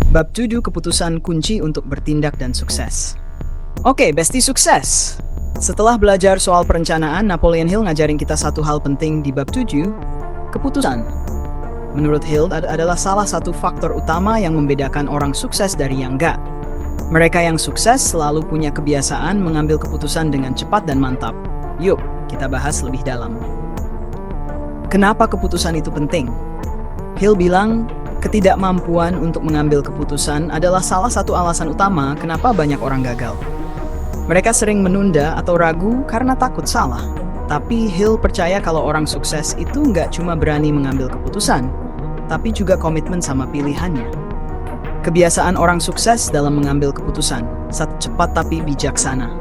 Bab 7 keputusan kunci untuk bertindak dan sukses. Oke, bestie sukses. Setelah belajar soal perencanaan, Napoleon Hill ngajarin kita satu hal penting di bab 7, keputusan. Menurut Hill adalah salah satu faktor utama yang membedakan orang sukses dari yang enggak. Mereka yang sukses selalu punya kebiasaan mengambil keputusan dengan cepat dan mantap. Yuk, kita bahas lebih dalam. Kenapa keputusan itu penting? Hill bilang, ketidakmampuan untuk mengambil keputusan adalah salah satu alasan utama kenapa banyak orang gagal. Mereka sering menunda atau ragu karena takut salah. Tapi Hill percaya kalau orang sukses itu nggak cuma berani mengambil keputusan, tapi juga komitmen sama pilihannya. Kebiasaan orang sukses dalam mengambil keputusan, cepat tapi bijaksana.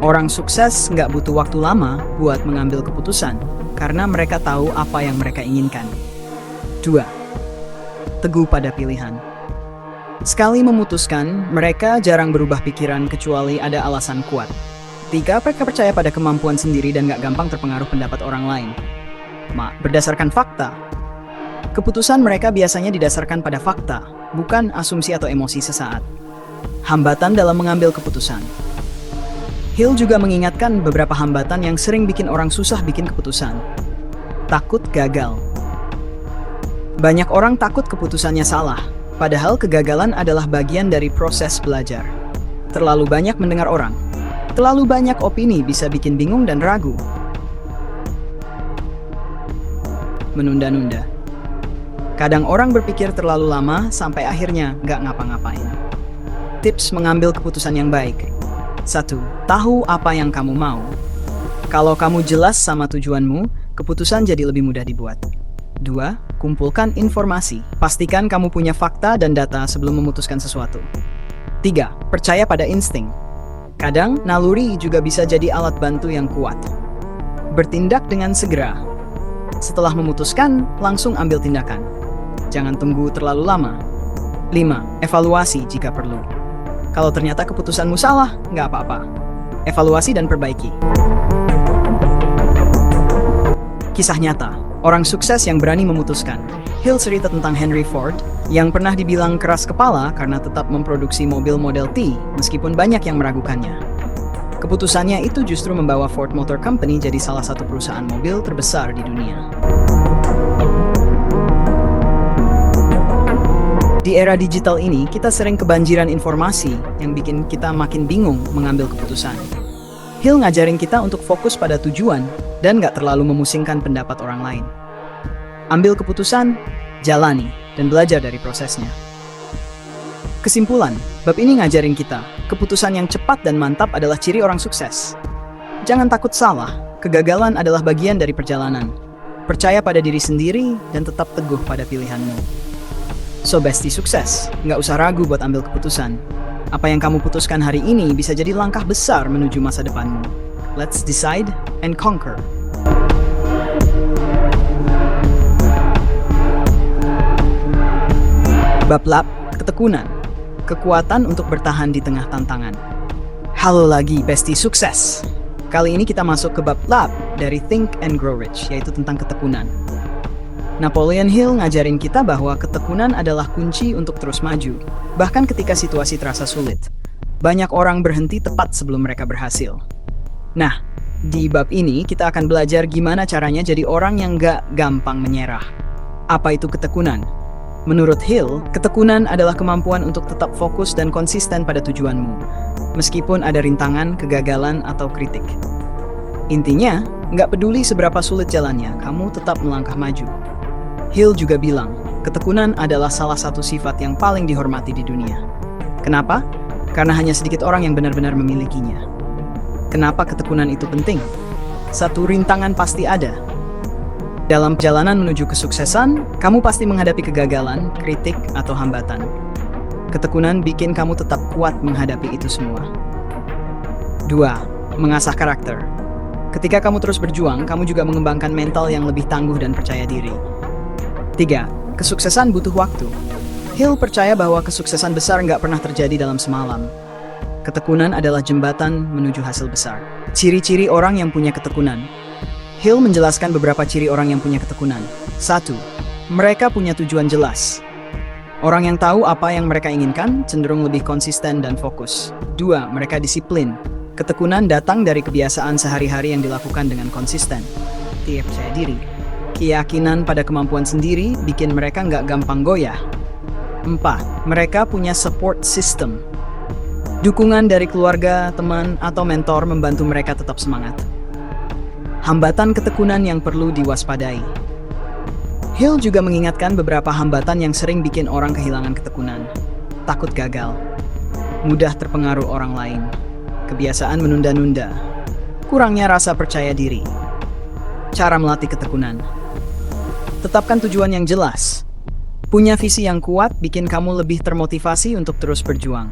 Orang sukses nggak butuh waktu lama buat mengambil keputusan, karena mereka tahu apa yang mereka inginkan. 2. Teguh pada pilihan. Sekali memutuskan, mereka jarang berubah pikiran kecuali ada alasan kuat. 3. Mereka percaya pada kemampuan sendiri dan gak gampang terpengaruh pendapat orang lain. Berdasarkan fakta. Keputusan mereka biasanya didasarkan pada fakta, bukan asumsi atau emosi sesaat. Hambatan dalam mengambil keputusan. Hill juga mengingatkan beberapa hambatan yang sering bikin orang susah bikin keputusan. Takut gagal. Banyak orang takut keputusannya salah, padahal kegagalan adalah bagian dari proses belajar. Terlalu banyak mendengar orang. Terlalu banyak opini bisa bikin bingung dan ragu. Menunda-nunda. Kadang orang berpikir terlalu lama sampai akhirnya nggak ngapa-ngapain. Tips mengambil keputusan yang baik. 1. Tahu apa yang kamu mau. Kalau kamu jelas sama tujuanmu, keputusan jadi lebih mudah dibuat. 2. Kumpulkan informasi. Pastikan kamu punya fakta dan data sebelum memutuskan sesuatu. 3. Percaya pada insting. Kadang, naluri juga bisa jadi alat bantu yang kuat. Bertindak dengan segera. Setelah memutuskan, langsung ambil tindakan. Jangan tunggu terlalu lama. 5. Evaluasi jika perlu. Kalau ternyata keputusanmu salah, nggak apa-apa. Evaluasi dan perbaiki. Kisah nyata. Orang sukses yang berani memutuskan. Hill cerita tentang Henry Ford, yang pernah dibilang keras kepala karena tetap memproduksi mobil Model T, meskipun banyak yang meragukannya. Keputusannya itu justru membawa Ford Motor Company jadi salah satu perusahaan mobil terbesar di dunia. Di era digital ini, kita sering kebanjiran informasi yang bikin kita makin bingung mengambil keputusan. Hill ngajarin kita untuk fokus pada tujuan dan gak terlalu memusingkan pendapat orang lain. Ambil keputusan, jalani, dan belajar dari prosesnya. Kesimpulan, bab ini ngajarin kita, keputusan yang cepat dan mantap adalah ciri orang sukses. Jangan takut salah, kegagalan adalah bagian dari perjalanan. Percaya pada diri sendiri dan tetap teguh pada pilihanmu. So bestie sukses, gak usah ragu buat ambil keputusan. Apa yang kamu putuskan hari ini bisa jadi langkah besar menuju masa depanmu. Let's decide and conquer. Bab 8, ketekunan. Kekuatan untuk bertahan di tengah tantangan. Halo lagi, bestie sukses. Kali ini kita masuk ke bab 8 dari Think and Grow Rich, yaitu tentang ketekunan. Napoleon Hill ngajarin kita bahwa ketekunan adalah kunci untuk terus maju, bahkan ketika situasi terasa sulit. Banyak orang berhenti tepat sebelum mereka berhasil. Nah, di bab ini kita akan belajar gimana caranya jadi orang yang gak gampang menyerah. Apa itu ketekunan? Menurut Hill, ketekunan adalah kemampuan untuk tetap fokus dan konsisten pada tujuanmu, meskipun ada rintangan, kegagalan, atau kritik. Intinya, gak peduli seberapa sulit jalannya, kamu tetap melangkah maju. Hill juga bilang, ketekunan adalah salah satu sifat yang paling dihormati di dunia. Kenapa? Karena hanya sedikit orang yang benar-benar memilikinya. Kenapa ketekunan itu penting? Satu, rintangan pasti ada. Dalam perjalanan menuju kesuksesan, kamu pasti menghadapi kegagalan, kritik, atau hambatan. Ketekunan bikin kamu tetap kuat menghadapi itu semua. 2. Mengasah karakter. Ketika kamu terus berjuang, kamu juga mengembangkan mental yang lebih tangguh dan percaya diri. 3. Kesuksesan butuh waktu. Hill percaya bahwa kesuksesan besar nggak pernah terjadi dalam semalam. Ketekunan adalah jembatan menuju hasil besar. Ciri-ciri orang yang punya ketekunan. Hill menjelaskan beberapa ciri orang yang punya ketekunan. 1. Mereka punya tujuan jelas. Orang yang tahu apa yang mereka inginkan cenderung lebih konsisten dan fokus. 2. Mereka disiplin. Ketekunan datang dari kebiasaan sehari-hari yang dilakukan dengan konsisten. Tiap percaya diri. Keyakinan pada kemampuan sendiri bikin mereka nggak gampang goyah. 4. Mereka punya support system. Dukungan dari keluarga, teman, atau mentor membantu mereka tetap semangat. Hambatan ketekunan yang perlu diwaspadai. Hill juga mengingatkan beberapa hambatan yang sering bikin orang kehilangan ketekunan. Takut gagal, mudah terpengaruh orang lain, kebiasaan menunda-nunda, kurangnya rasa percaya diri. Cara melatih ketekunan. Tetapkan tujuan yang jelas. Punya visi yang kuat bikin kamu lebih termotivasi untuk terus berjuang.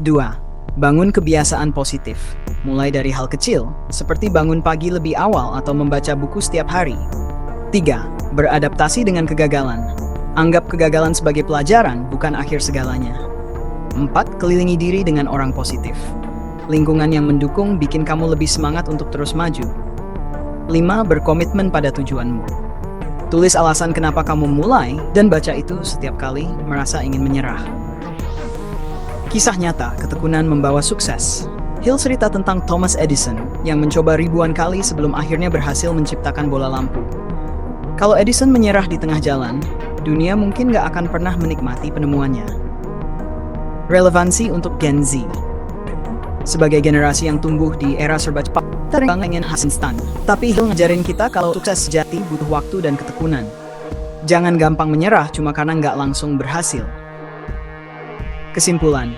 2. Bangun kebiasaan positif. Mulai dari hal kecil, seperti bangun pagi lebih awal atau membaca buku setiap hari. 3. Beradaptasi dengan kegagalan. Anggap kegagalan sebagai pelajaran, bukan akhir segalanya. 4. Kelilingi diri dengan orang positif. Lingkungan yang mendukung bikin kamu lebih semangat untuk terus maju. 5. Berkomitmen pada tujuanmu. Tulis alasan kenapa kamu mulai, dan baca itu setiap kali merasa ingin menyerah. Kisah nyata, ketekunan membawa sukses. Hill cerita tentang Thomas Edison yang mencoba ribuan kali sebelum akhirnya berhasil menciptakan bola lampu. Kalau Edison menyerah di tengah jalan, dunia mungkin gak akan pernah menikmati penemuannya. Relevansi untuk Gen Z. Sebagai generasi yang tumbuh di era serba cepat, sering ingin hasil instan. Tapi Hill ngajarin kita kalau sukses sejati butuh waktu dan ketekunan. Jangan gampang menyerah cuma karena gak langsung berhasil. Kesimpulan,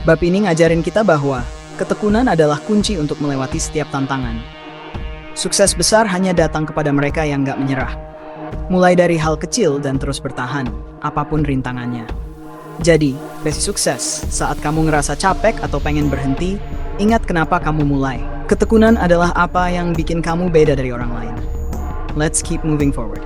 bab ini ngajarin kita bahwa ketekunan adalah kunci untuk melewati setiap tantangan. Sukses besar hanya datang kepada mereka yang gak menyerah. Mulai dari hal kecil dan terus bertahan, apapun rintangannya. Jadi, besi sukses, saat kamu ngerasa capek atau pengen berhenti, ingat kenapa kamu mulai. Ketekunan adalah apa yang bikin kamu beda dari orang lain. Let's keep moving forward.